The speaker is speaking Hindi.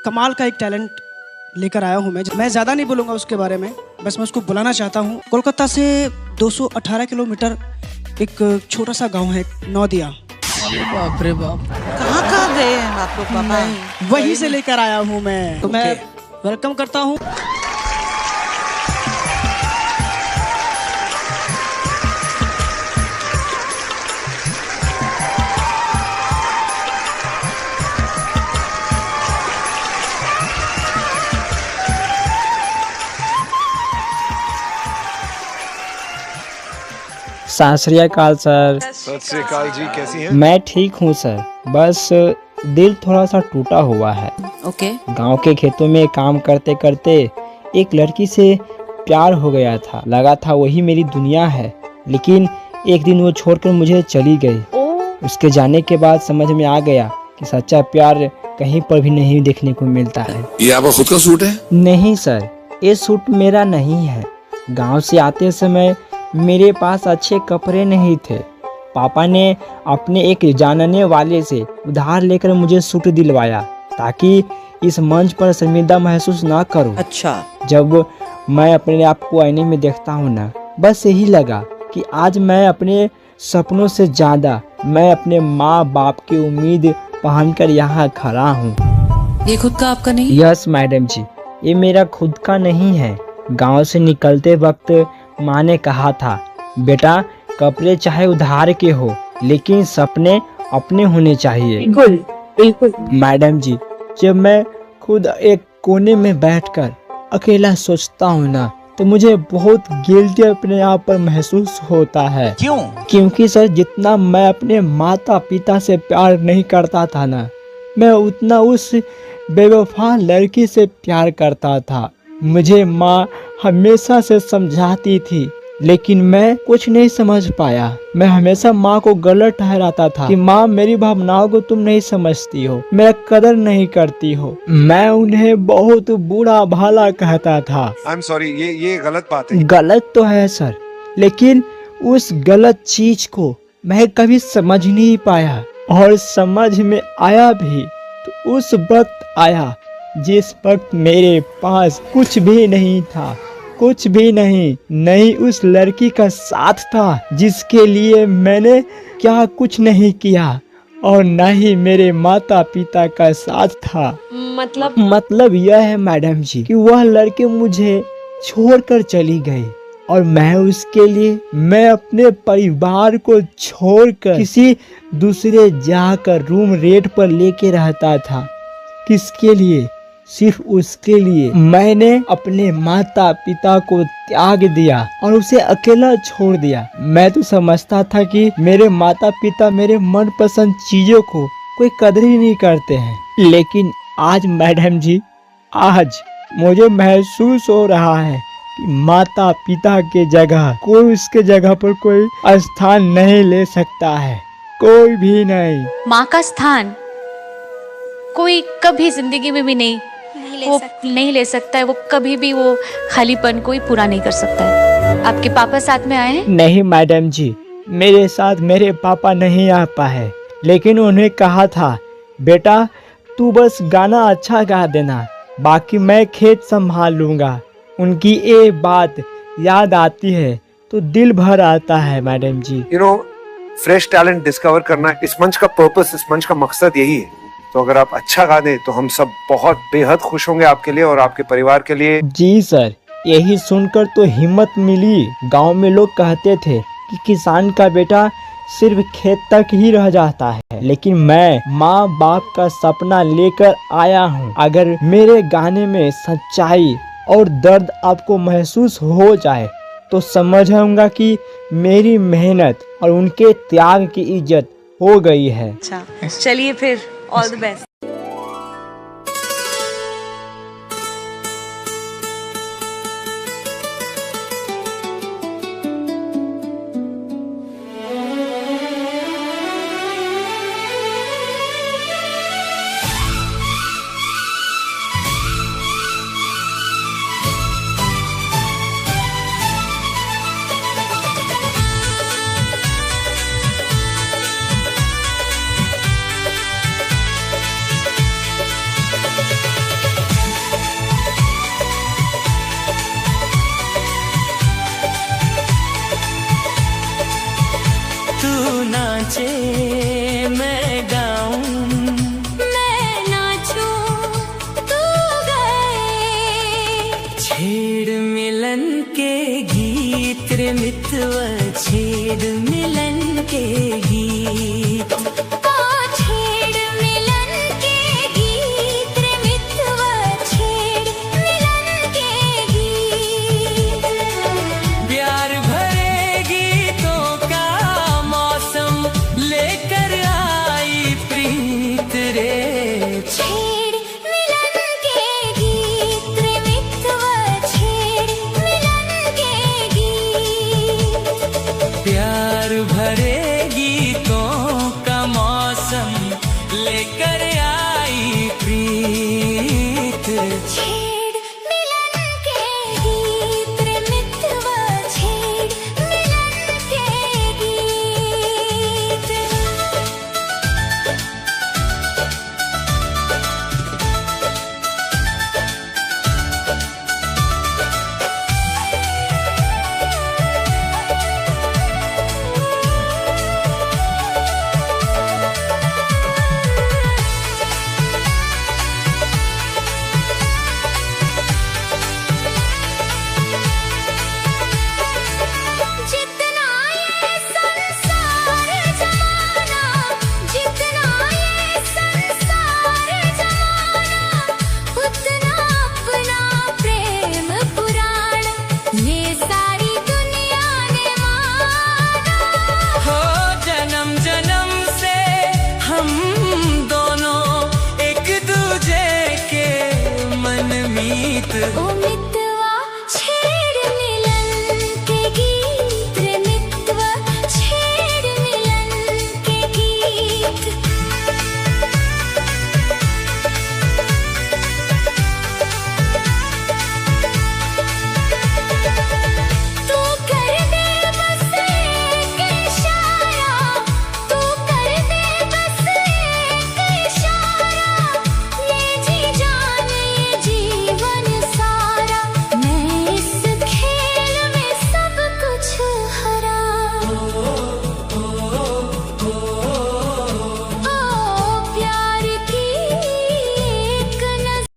कमाल का एक टैलेंट लेकर आया हूँ मैं ज़्यादा नहीं बोलूँगा उसके बारे में, बस मैं उसको बुलाना चाहता हूँ। कोलकाता से 218 किलोमीटर एक छोटा सा गांव है नौदिया। बाप रे बाप, कहाँ गए हैं आप लोग पापा? वहीं से लेकर आया हूँ मैं। तो मैं वेलकम करता हूँ। सत श्री अकाल सर। सत श्री अकाल जी, कैसी हैं? मैं ठीक हूँ सर, बस दिल थोड़ा सा टूटा हुआ है। ओके। गांव के खेतों में काम करते करते एक लड़की से प्यार हो गया था, लगा था वही मेरी दुनिया है, लेकिन एक दिन वो छोड़कर मुझे चली गई। उसके जाने के बाद समझ में आ गया कि सच्चा प्यार कहीं पर भी नहीं देखने को मिलता है। ये आपका खुद का सूट है? नहीं सर, ये सूट मेरा नहीं है। गांव से आते समय मेरे पास अच्छे कपड़े नहीं थे। पापा ने अपने एक जानने वाले से उधार लेकर मुझे सूट दिलवाया ताकि इस मंच पर शर्मिंदा महसूस ना करूं। अच्छा। जब मैं अपने आप को आईने में देखता हूं ना, बस यही लगा कि आज मैं अपने सपनों से ज़्यादा मैं अपने माँ बाप की उम्मीद पहनकर यहाँ खड़ा हूँ। ये खुद का आपका नहीं? यस मैडम जी, ये मेरा खुद का नहीं है। गांव से निकलते वक्त माँ ने कहा था, बेटा कपड़े चाहे उधार के हो लेकिन सपने अपने होने चाहिए। बिल्कुल बिल्कुल। मैडम जी, जब मैं खुद एक कोने में बैठकर अकेला सोचता हूँ ना, तो मुझे बहुत गिल्टी अपने आप पर महसूस होता है। क्यों? क्योंकि सर जितना मैं अपने माता पिता से प्यार नहीं करता था ना, मैं उतना उस बेवफा लड़की से प्यार करता था। मुझे माँ हमेशा से समझाती थी, लेकिन मैं कुछ नहीं समझ पाया। मैं हमेशा माँ को गलत ठहराता था कि माँ मेरी भावनाओं को तुम नहीं समझती हो, मेरा कदर नहीं करती हो। मैं उन्हें बहुत बुरा भला कहता था। आई एम सॉरी, ये गलत बात है। गलत तो है सर, लेकिन उस गलत चीज को मैं कभी समझ नहीं पाया, और समझ में आया भी तो उस वक्त आया जिस वक्त मेरे पास कुछ भी नहीं था, कुछ भी नहीं, नहीं उस लड़की का साथ था जिसके लिए मैंने क्या कुछ नहीं किया, और न ही मेरे माता पिता का साथ था। मतलब यह है मैडम जी कि वह लड़की मुझे छोड़कर चली गई, और मैं उसके लिए मैं अपने परिवार को छोड़कर किसी दूसरे जाकर रूम रेंट पर लेके रहता था। किसके लिए? सिर्फ उसके लिए। मैंने अपने माता पिता को त्याग दिया और उसे अकेला छोड़ दिया। मैं तो समझता था कि मेरे माता पिता मेरे मनपसंद चीजों को कोई कदर ही नहीं करते हैं, लेकिन आज मैडम जी, आज मुझे महसूस हो रहा है कि माता पिता के जगह कोई उसके जगह पर कोई स्थान नहीं ले सकता है, कोई भी नहीं। माँ का स्थान कोई कभी जिंदगी में भी नहीं ले सकता है। वो कभी भी वो खालीपन कोई पूरा नहीं कर सकता है। आपके पापा साथ में आए हैं? नहीं मैडम जी, मेरे साथ मेरे पापा नहीं आ पाए, लेकिन उन्हें कहा था, बेटा तू बस गाना अच्छा गा देना, बाकी मैं खेत संभाल लूंगा। उनकी ये बात याद आती है तो दिल भर आता है madam ji. You know, fresh talent discover करना इस मंच का पर्पस, इस मंच का मकसद यही है। तो अगर आप अच्छा गा दें तो हम सब बहुत बेहद खुश होंगे आपके लिए और आपके परिवार के लिए। जी सर, यही सुनकर तो हिम्मत मिली। गांव में लोग कहते थे कि किसान का बेटा सिर्फ खेत तक ही रह जाता है, लेकिन मैं माँ बाप का सपना लेकर आया हूँ। अगर मेरे गाने में सच्चाई और दर्द आपको महसूस हो जाए तो समझूंगा कि मेरी मेहनत और उनके त्याग की इज्जत हो गई है। अच्छा, चलिए फिर, ऑल द बेस्ट। त्रिमित्व छेद मिलन के गीत, छेद मिलन के गीत, त्रिमित्व छेद मिलन के गीत। प्यार भरे गीतों का मौसम लेकर आई प्रीत रे, छेद मिलन के गीत, त्रिमित्व छेद मिलन के गीत। प्यार भरे गीतों का मौसम लेकर आई प्रीत, छेद मिलन के गीत, त्रिमित्व छेद मिलन के गीत। जितना ये संसार जमाना, जितना ये संसार जमाना, उतना अपना प्रेम पुराण ये सारी दुनिया ने माना। हो जन्म जन्म से हम दोनों एक दूजे के मनमीत।